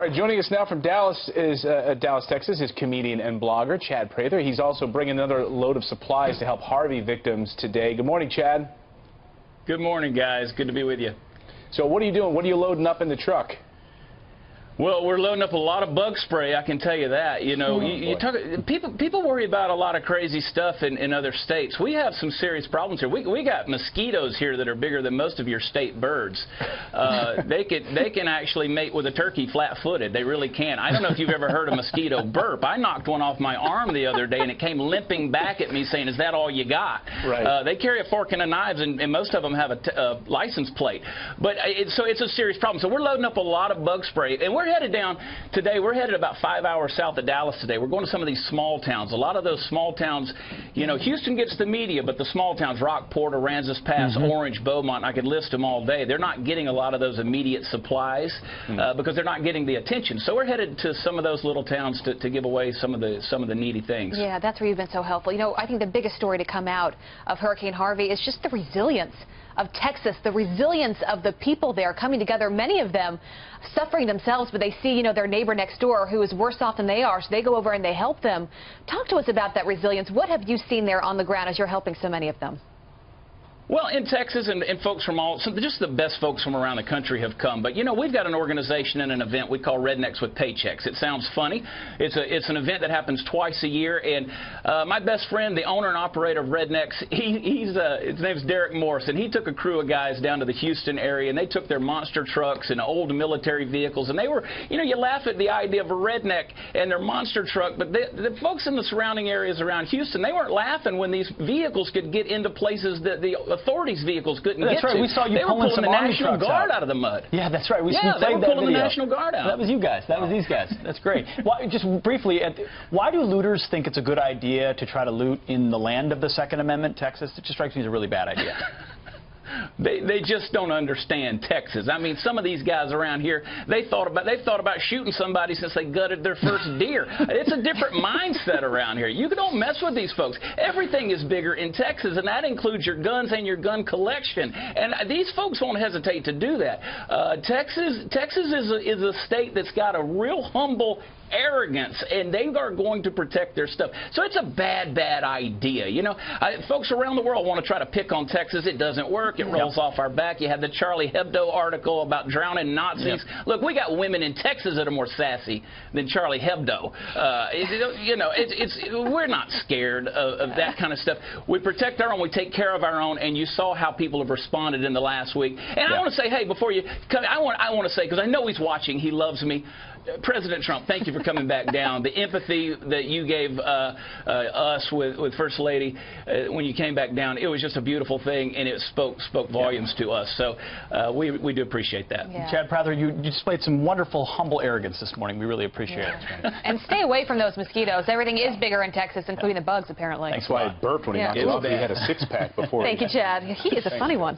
All right, joining us now from Dallas, Texas, is comedian and blogger Chad Prather. He's also bringing another load of supplies to help Harvey victims today. Good morning, Chad. Good morning, guys. Good to be with you. So what are you doing? What are you loading up in the truck? Well, we're loading up a lot of bug spray, I can tell you that. You know, people worry about a lot of crazy stuff in other states. We have some serious problems here. We got mosquitoes here that are bigger than most of your state birds. They can actually mate with a turkey flat-footed. They really can. I don't know if you've ever heard a mosquito burp. I knocked one off my arm the other day, and it came limping back at me saying, "Is that all you got?" Right. They carry a fork and a knife, and most of them have a license plate. But so it's a serious problem. So we're loading up a lot of bug spray, and we're headed down today. We're headed about 5 hours south of Dallas today. We're going to some of these small towns. A lot of those small towns, you know, Houston gets the media, but the small towns, Rockport, Aransas Pass, Orange, Beaumont, I could list them all day. They're not getting a lot of those immediate supplies because they're not getting the attention. So we're headed to some of those little towns to give away some of the needy things. Yeah, that's where you've been so helpful. You know, I think the biggest story to come out of Hurricane Harvey is just the resilience of Texas, the resilience of the people there coming together, many of them suffering themselves, but they see, you know, their neighbor next door who is worse off than they are, so they go over and they help them. Talk to us about that resilience. What have you seen there on the ground as you're helping so many of them? Well, in Texas and folks from just the best folks from around the country have come. But, you know, we've got an organization and an event we call Rednecks with Paychecks. It sounds funny. It's an event that happens twice a year. And my best friend, the owner and operator of Rednecks, his name's Derek Morrison. He took a crew of guys down to the Houston area, and they took their monster trucks and old military vehicles. And they were, you know, you laugh at the idea of a redneck and their monster truck, but the folks in the surrounding areas around Houston, they weren't laughing when these vehicles could get into places that the authorities' vehicals couldn't get to. That's right. We saw you pulling some the National Guard out of the mud. Yeah, that's right. We they were played pulling that the National Guard out. That was you guys. That was these guys. That's great. Just briefly, why do looters think it's a good idea to try to loot in the land of the Second Amendment, Texas? It just strikes me as a really bad idea. They just don't understand Texas. I mean, some of these guys around here, they've thought about shooting somebody since they gutted their first deer. It's a different mindset around here. You don't mess with these folks. Everything is bigger in Texas, and that includes your guns and your gun collection. And these folks won't hesitate to do that. Texas is a state that's got a real humble arrogance, and they are going to protect their stuff. So it's a bad idea. You know, folks around the world want to try to pick on Texas. It doesn't work. It rolls off our back. You had the Charlie Hebdo article about drowning Nazis. Look, we got women in Texas that are more sassy than Charlie Hebdo. You know, we're not scared of that kind of stuff. We protect our own. We take care of our own. And you saw how people have responded in the last week. And I want to say, hey, before you come, I want to say, because I know he's watching. He loves me. President Trump, thank you for coming back down. The empathy that you gave us with First Lady when you came back down, it was just a beautiful thing, and it spoke volumes to us. So we do appreciate that. Yeah. Chad Prather, you displayed some wonderful, humble arrogance this morning. We really appreciate it. And stay away from those mosquitoes. Everything is bigger in Texas, including the bugs, apparently. That's why I burped when he knocked it off. He had a six-pack before. Thank you, Chad. He is a funny one.